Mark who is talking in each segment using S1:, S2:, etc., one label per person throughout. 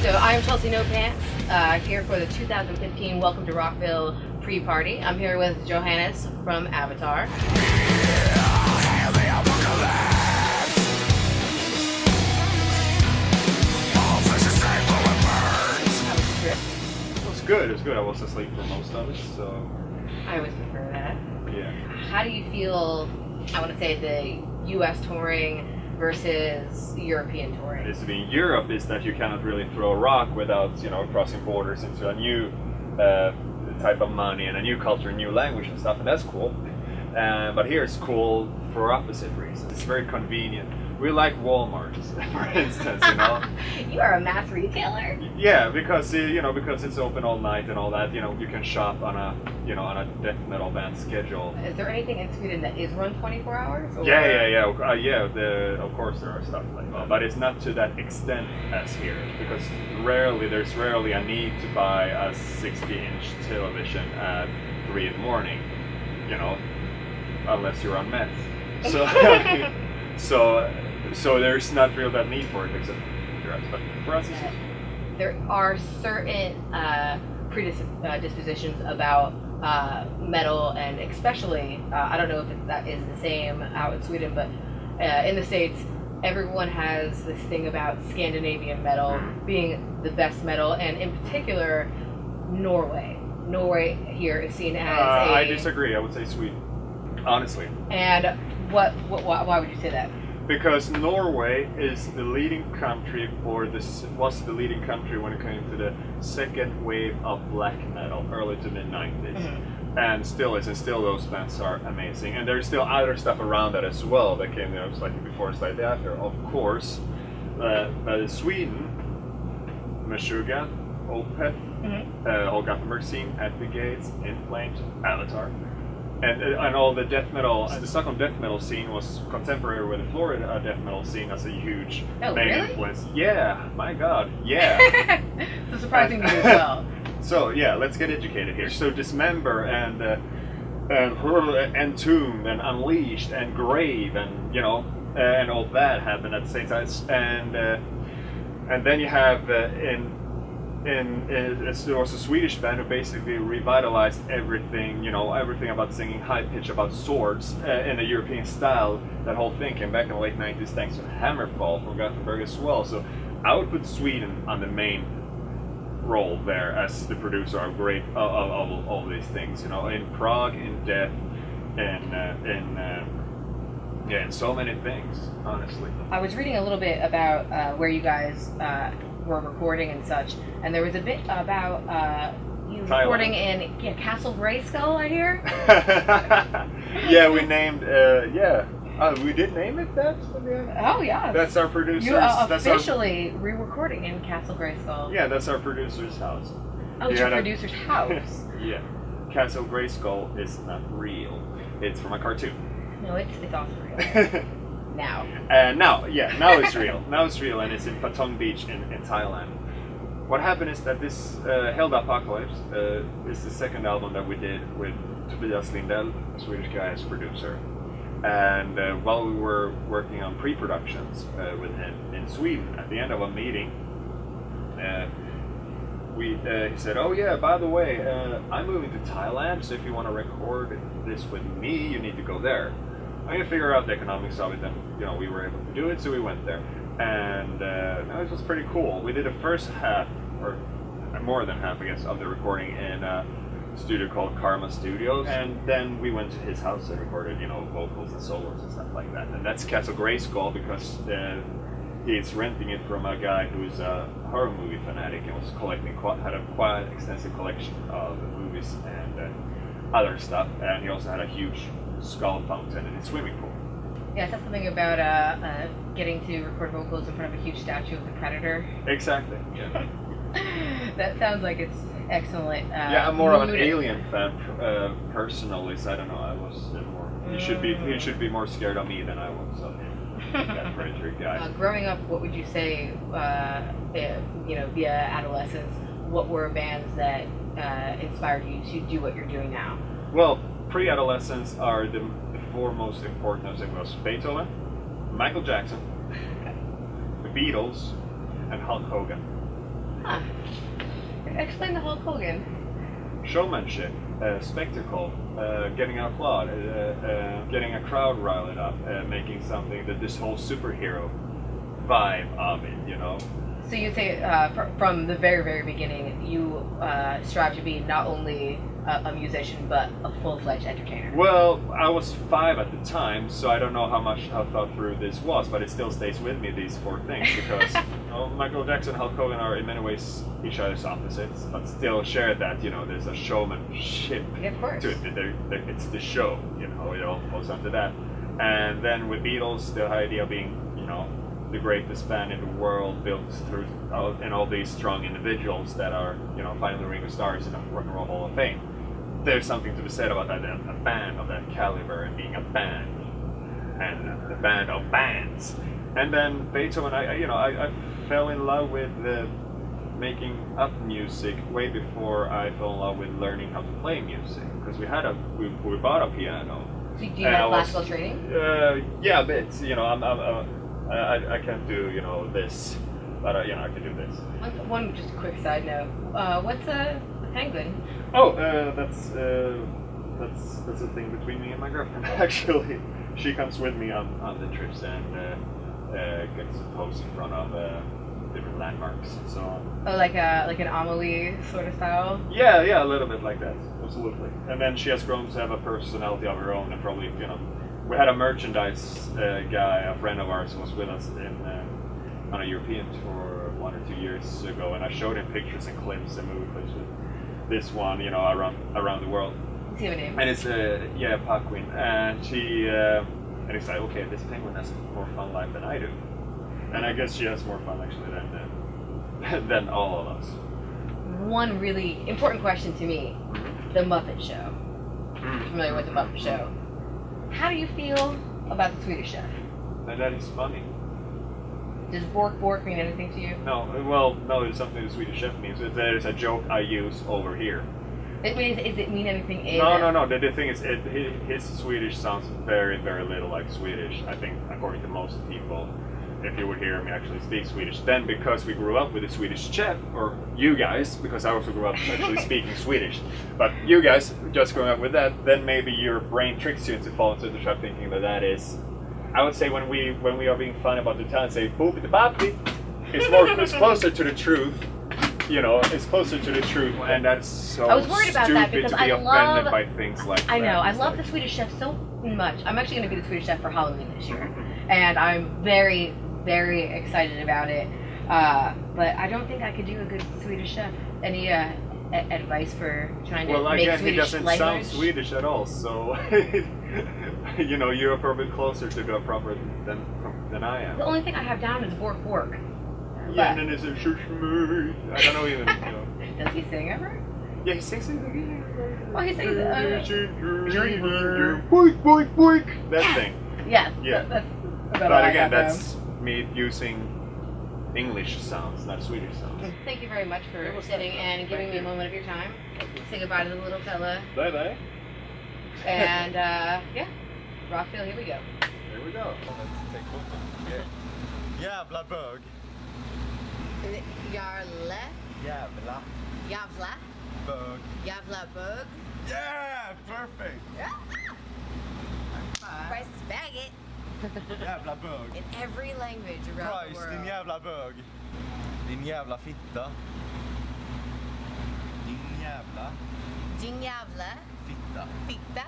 S1: So I'm Chelsea No Pants, here for the 2015 Welcome to Rockville pre-party. I'm here with Johannes from Avatar.
S2: It was good. It was good. I was asleep for most of it, so
S1: I always prefer that.
S2: yeah.
S1: How do you feel, I want to say, the U.S. touring versus European touring?
S2: It's in Europe is that you cannot really throw a rock without, crossing borders into a new type of money and a new culture, new language and stuff, and that's cool. But here it's cool for opposite reasons. It's very convenient. We like Walmart, for instance,
S1: You are a mass retailer?
S2: Yeah, because because it's open all night and all that. You can shop on a death metal band schedule.
S1: Is there anything in Sweden that is run 24 hours? Or?
S2: Yeah. Of course there are stuff like that, but it's not to that extent as here, because there's rarely a need to buy a 60-inch television at 3 in the morning, unless you're on meth. So there's not real that need for it except for us. But for us, it's
S1: there are certain predispositions about metal, and especially I don't know if that is the same out in Sweden, but in the States, everyone has this thing about Scandinavian metal being the best metal, and in particular, Norway. Norway here is seen as
S2: I disagree. I would say Sweden, honestly.
S1: And why would you say that?
S2: Because Norway is the leading country was the leading country when it came to the second wave of black metal, early to mid 90s.
S1: Mm-hmm.
S2: And still is, and still those bands are amazing. And there's still other stuff around that as well that came there slightly before and slightly after, of course. But in Sweden, Meshuggah, Opeth, Whole Gothenburg scene, At the Gates, In Flames, Avatar. And all the death metal, the Stockholm death metal scene was contemporary with the Florida death metal scene as a huge main influence. Yeah, my God, yeah.
S1: So surprising to you as well.
S2: So yeah, let's get educated here. So Dismember and Entombed and Unleashed and Grave and and all that happened at the same time. And then you have there was a Swedish band who basically revitalized everything, everything about singing high pitch about swords in a European style. That whole thing came back in the late 90s thanks to Hammerfall from Gothenburg as well. So I would put Sweden on the main role there as the producer of all these things, in Prague, in Death, in so many things, honestly.
S1: I was reading a little bit about where you guys were recording and such, and there was a bit about you
S2: Thailand.
S1: Recording in Castle Grayskull, I hear.
S2: Yeah, we named. We did name it that.
S1: Oh yeah.
S2: That's our producer's.
S1: You are officially re-recording in Castle Grayskull.
S2: Yeah, that's our producer's house.
S1: Oh, it's your producer's house.
S2: Yeah, Castle Grayskull is not real. It's from a cartoon.
S1: No, it's also real. Now.
S2: Now it's real. Now it's real, and it's in Patong Beach in Thailand. What happened is that this Held Apocalypse is the second album that we did with Tobias Lindell, a Swedish guy as producer. And while we were working on pre-productions with him in Sweden, at the end of a meeting, he said, "Oh yeah, by the way, I'm moving to Thailand, so if you want to record this with me, you need to go there. I'm going to figure out the economics of it," and we were able to do it, so we went there. And it was pretty cool. We did the first half, or more than half, I guess, of the recording in a studio called Karma Studios, and then we went to his house and recorded, vocals and solos and stuff like that. And that's Castle Grayskull because he's renting it from a guy who's a horror movie fanatic and was had a quite extensive collection of movies and other stuff. And he also had a huge skull fountain in his swimming pool.
S1: Yeah, that's something about getting to record vocals in front of a huge statue of the Predator.
S2: Exactly. Yeah.
S1: That sounds like it's excellent.
S2: I'm more of an Alien fan personally, so I don't know. I was more. He should be more scared of me than I was. So that Predator guy.
S1: Growing up, what would you say? Via adolescence, what were bands that inspired you to do what you're doing now?
S2: Well, pre-adolescents are the four most important. I think was Beethoven, Michael Jackson, the Beatles, and Hulk Hogan.
S1: Huh. Explain the Hulk Hogan.
S2: Showmanship, spectacle, getting an applaud, getting a crowd riled up, making something that this whole superhero vibe of it, you know.
S1: So you'd say from the very, very beginning, you strive to be not only a musician, but a full-fledged entertainer.
S2: Well, I was 5 at the time, so I don't know how thought through this was, but it still stays with me, these 4 things, because Michael Jackson and Hulk Hogan are in many ways each other's opposites, but still share that, you know, there's a showmanship
S1: Of course.
S2: to it. It's the show, you know, it all goes under that. And then with Beatles, the idea of being, you know, the greatest band in the world built through and all these strong individuals that are, you know, finally Ringo Starrs in the Rock and Roll Hall of Fame. There's something to be said about that, a band of that caliber and being a band and a band of bands. And then Beethoven, I fell in love with making up music way before I fell in love with learning how to play music, because we bought a piano.
S1: So do you have classical training?
S2: Yeah, a bit. You know, I can't do, you know, this, but you know, I can do this.
S1: One just quick side note. What's a penguin?
S2: Oh, that's a thing between me and my girlfriend. Actually, she comes with me on the trips and gets to pose in front of different landmarks and so on.
S1: Oh, like an Amelie sort of style.
S2: Yeah, a little bit like that, absolutely. And then she has grown to have a personality of her own, and probably, you know, we had a merchandise guy, a friend of ours, who was with us on a European tour 1 or 2 years ago, and I showed him pictures and clips and movie clips with this one, you know, around the world.
S1: Does he have a name?
S2: And it's Paquin, and he's like, okay, this penguin has more fun life than I do, and I guess she has more fun actually than all of us.
S1: One really important question to me: the Muppet Show. Familiar with the Muppet Show? How do you feel about the Swedish Chef?
S2: And that is funny.
S1: Does bork mean anything to you?
S2: No, it's something the Swedish Chef means. That is a joke I use over here.
S1: Does it mean anything in?
S2: No. The thing is, his Swedish sounds very, very little like Swedish. I think, according to most people, if you would hear me actually speak Swedish, then because we grew up with a Swedish chef, or you guys, because I also grew up actually speaking Swedish, but you guys just growing up with that, then maybe your brain tricks you into falling into the trap thinking that is. I would say when we are being fun about the Italian, say boopy the boppy. It's closer to the truth. You know, it's closer to the truth, and that's so
S1: I was worried about that
S2: stupid
S1: because
S2: to be
S1: I
S2: offended
S1: love.
S2: by things like that.
S1: I know. I
S2: It's
S1: love
S2: like-
S1: the Swedish Chef so much. I'm actually going to be the Swedish Chef for Halloween this year, and I'm very, very excited about it. But I don't think I could do a good Swedish chef. Any advice for trying to
S2: Well,
S1: make
S2: again,
S1: Swedish
S2: he doesn't
S1: language?
S2: sound Swedish at all, so you know, you're probably closer to the proper than I am.
S1: The only thing I have down is bork.
S2: Yeah, and then it's a shushmur. I don't know even. You know.
S1: Does he sing ever?
S2: Yeah, he sings it.
S1: Well, he sings
S2: Boink, boink, boink. That thing.
S1: Yes.
S2: Yeah.
S1: That's about all
S2: But
S1: I
S2: again,
S1: got
S2: that's me using English sounds, not Swedish sounds.
S1: though. Thank you very much for sitting and giving me a moment of your time. Say goodbye to the little fella.
S2: Bye bye.
S1: And yeah, Rockville, here we go.
S2: Here we go.
S3: Jävla bög.
S1: Jarle,
S3: Jävla
S1: Javla,
S3: bög.
S1: Javla Bug.
S3: Yeah, perfect.
S1: Price faggot
S3: Jävla bög.
S1: in every language around the
S3: Price,
S1: world.
S3: din jävla bög. Din jävla fitta. Din jävla
S1: Din Javla,
S3: fitta.
S1: Fitta,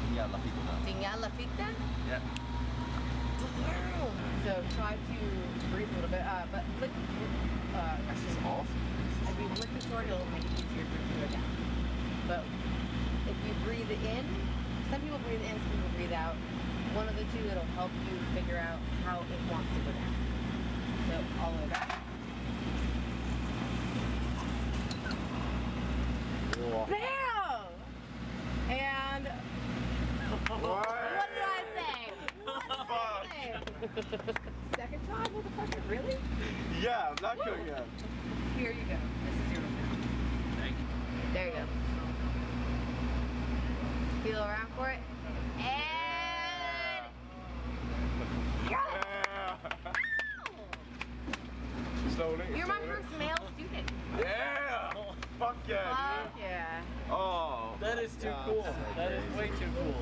S3: Din jävla fitta.
S1: Din Javla Fitta.
S3: Yeah.
S1: So try to breathe a little bit, but lick,
S3: This is awesome.
S1: if you lick the sword, it'll make it easier for it to go down. But if you breathe in, some people breathe in, some people breathe out. One of the two, it'll help you figure out how it wants to go down. So all the way back. Bam! And what did I say? What did I say? Second try, motherfucker, really?
S3: Jävla kungen.
S1: Here you go. This is your sound.
S2: Thank you.
S1: There you go. Feel around for it. And
S3: Slow slowly.
S1: You're my first male student.
S3: Yeah! Fuck yeah,
S1: Yeah.
S3: dude. Oh.
S4: That is too cool. That is way too cool.